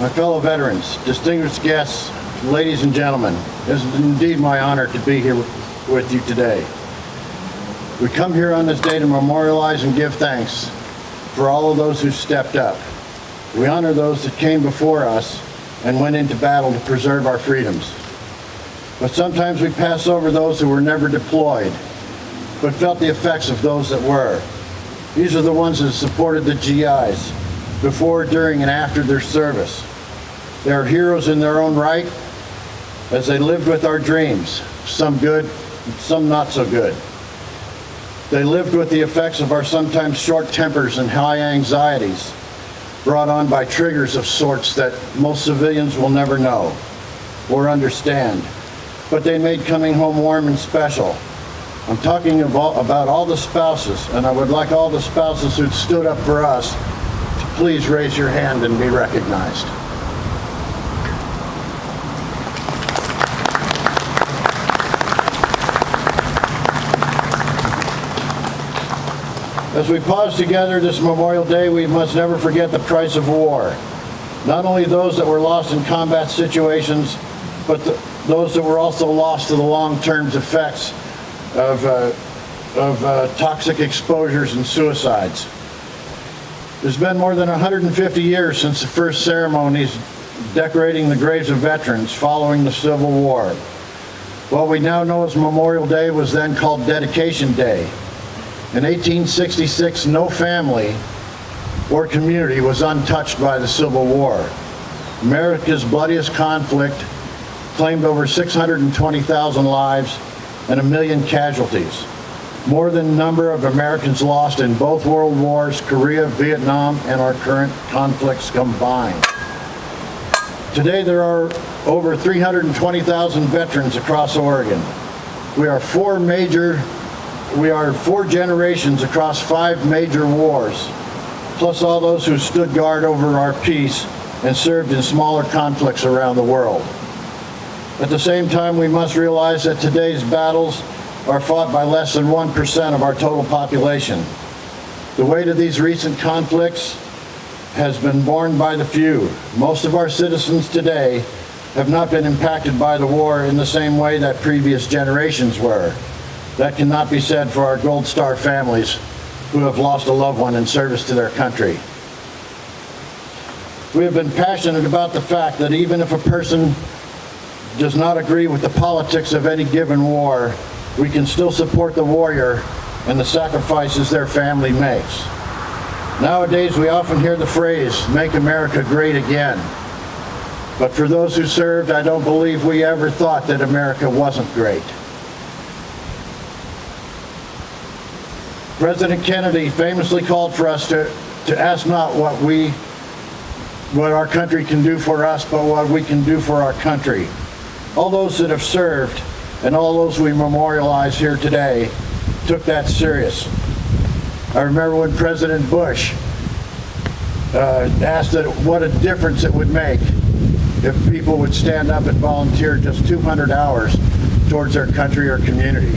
My fellow veterans, distinguished guests, ladies and gentlemen, it is indeed my honor to be here with you today. We come here on this day to memorialize and give thanks for all of those who stepped up. We honor those that came before us and went into battle to preserve our freedoms. But sometimes we pass over those who were never deployed, but felt the effects of those that were. These are the ones that supported the GIs before, during, and after their service. They are heroes in their own right, as they lived with our dreams, some good, some not so good. They lived with the effects of our sometimes short tempers and high anxieties, brought on by triggers of sorts that most civilians will never know or understand. But they made coming home warm and special. I'm talking about all the spouses, and I would like all the spouses who stood up for us to please raise your hand and be recognized. As we pause together this Memorial Day, we must never forget the price of war. Not only those that were lost in combat situations, but those that were also lost to the long-term effects of toxic exposures and suicides. There's been more than 150 years since the first ceremonies decorating the graves of veterans following the Civil War. What we now know as Memorial Day was then called Dedication Day. In 1866, no family or community was untouched by the Civil War. America's bloodiest conflict claimed over 620,000 lives and 1 million casualties, more than the number of Americans lost in both world wars, Korea, Vietnam, and our current conflicts combined. Today there are over 320,000 veterans across Oregon. We are four generations across 5 major wars, plus all those who stood guard over our peace and served in smaller conflicts around the world. At the same time, we must realize that today's battles are fought by less than 1% of our total population. The weight of these recent conflicts has been borne by the few. Most of our citizens today have not been impacted by the war in the same way that previous generations were. That cannot be said for our Gold Star families who have lost a loved one in service to their country. We have been passionate about the fact that even if a person does not agree with the politics of any given war, we can still support the warrior and the sacrifices their family makes. Nowadays, we often hear the phrase, "Make America Great Again." But for those who served, I don't believe we ever thought that America wasn't great. President Kennedy famously called for us to ask not what our country can do for us, but what we can do for our country. All those that have served and all those we memorialize here today took that serious. I remember when President Bush asked that what a difference it would make if people would stand up and volunteer just 200 hours towards their country or community.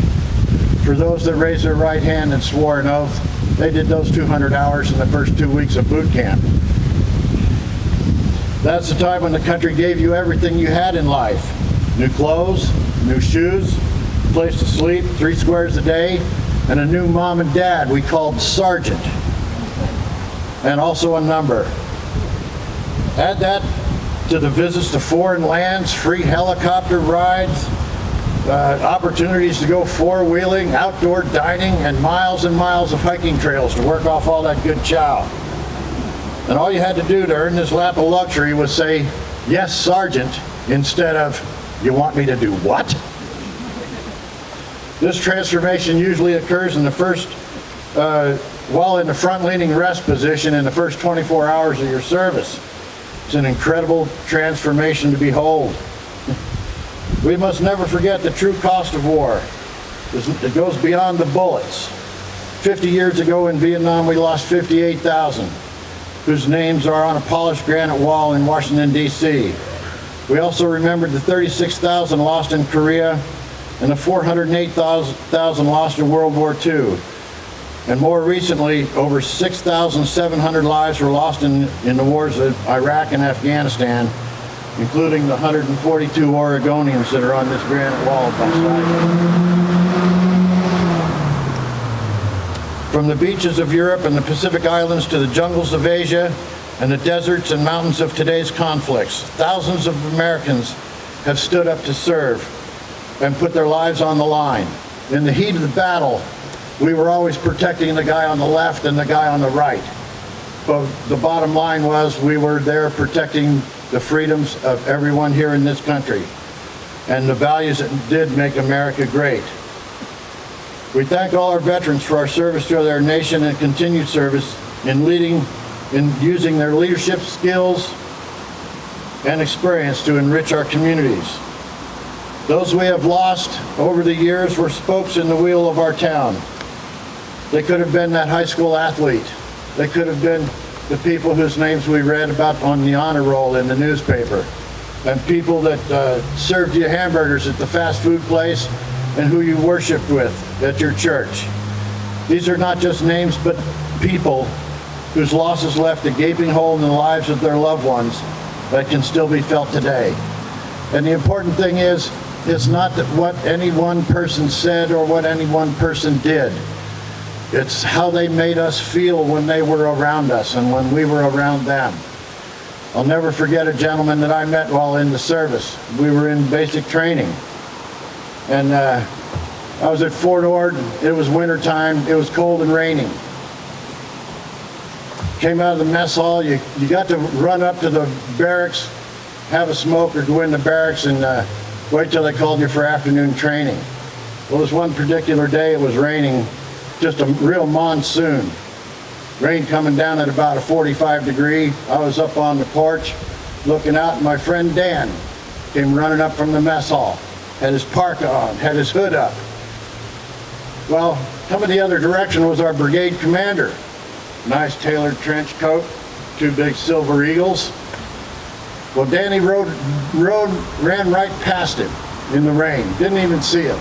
For those that raised their right hand and swore an oath, they did those 200 hours in the first 2 weeks of boot camp. That's the time when the country gave you everything you had in life. New clothes, new shoes, place to sleep, 3 squares a day, and a new mom and dad we called Sergeant, and also a number. Add that to the visits to foreign lands, free helicopter rides, opportunities to go four-wheeling, outdoor dining, and miles of hiking trails to work off all that good chow. And all you had to do to earn this lap of luxury was say, "Yes, Sergeant," instead of, "You want me to do what?" This transformation usually occurs in the first, while in the front-leaning rest position in the first 24 hours of your service. It's an incredible transformation to behold. We must never forget the true cost of war. It goes beyond the bullets. 50 years ago in Vietnam, we lost 58,000, whose names are on a polished granite wall in Washington, D.C. We also remembered the 36,000 lost in Korea and the 408,000 lost in World War II. And more recently, over 6,700 lives were lost in the wars of Iraq and Afghanistan, including the 142 Oregonians that are on this granite wall beside me. From the beaches of Europe and the Pacific Islands to the jungles of Asia and the deserts and mountains of today's conflicts, thousands of Americans have stood up to serve and put their lives on the line. In the heat of the battle, we were always protecting the guy on the left and the guy on the right. But the bottom line was we were there protecting the freedoms of everyone here in this country and the values that did make America great. We thank all our veterans for our service to their nation and continued service in using their leadership skills and experience to enrich our communities. Those we have lost over the years were spokes in the wheel of our town. They could have been that high school athlete. They could have been the people whose names we read about on the honor roll in the newspaper, and people that served you hamburgers at the fast food place and who you worshiped with at your church. These are not just names, but people whose losses left a gaping hole in the lives of their loved ones that can still be felt today. And the important thing is, it's not that what any one person said or what any one person did. It's how they made us feel when they were around us and when we were around them. I'll never forget a gentleman that I met while in the service. We were in basic training. And I was at Fort Ord. It was winter time. It was cold and raining. Came out of the mess hall. You got to run up to the barracks, have a smoke, or go in the barracks and wait till they called you for afternoon training. Well, this one particular day it was raining, just a real monsoon. Rain coming down at about a 45 degree. I was up on the porch looking out, and my friend Dan came running up from the mess hall. Had his parka on, had his hood up. Well, coming the other direction was our brigade commander. Nice tailored trench coat, two big silver eagles. Well, Danny ran right past him in the rain. Didn't even see him.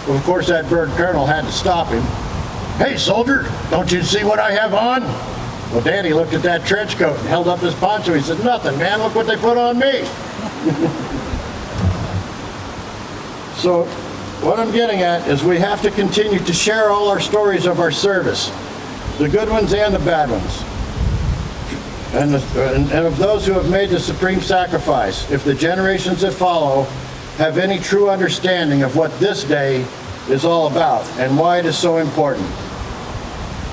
Well, of course, that bird colonel had to stop him. "Hey, soldier, don't you see what I have on?" Well, Danny looked at that trench coat and held up his poncho. He said, "Nothing, man. Look what they put on me." So what I'm getting at is we have to continue to share all our stories of our service, the good ones and the bad ones. And of those who have made the supreme sacrifice, if the generations that follow have any true understanding of what this day is all about and why it is so important.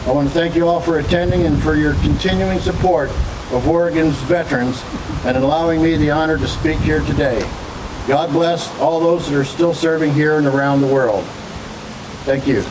I want to thank you all for attending and for your continuing support of Oregon's veterans and allowing me the honor to speak here today. God bless all those that are still serving here and around the world. Thank you.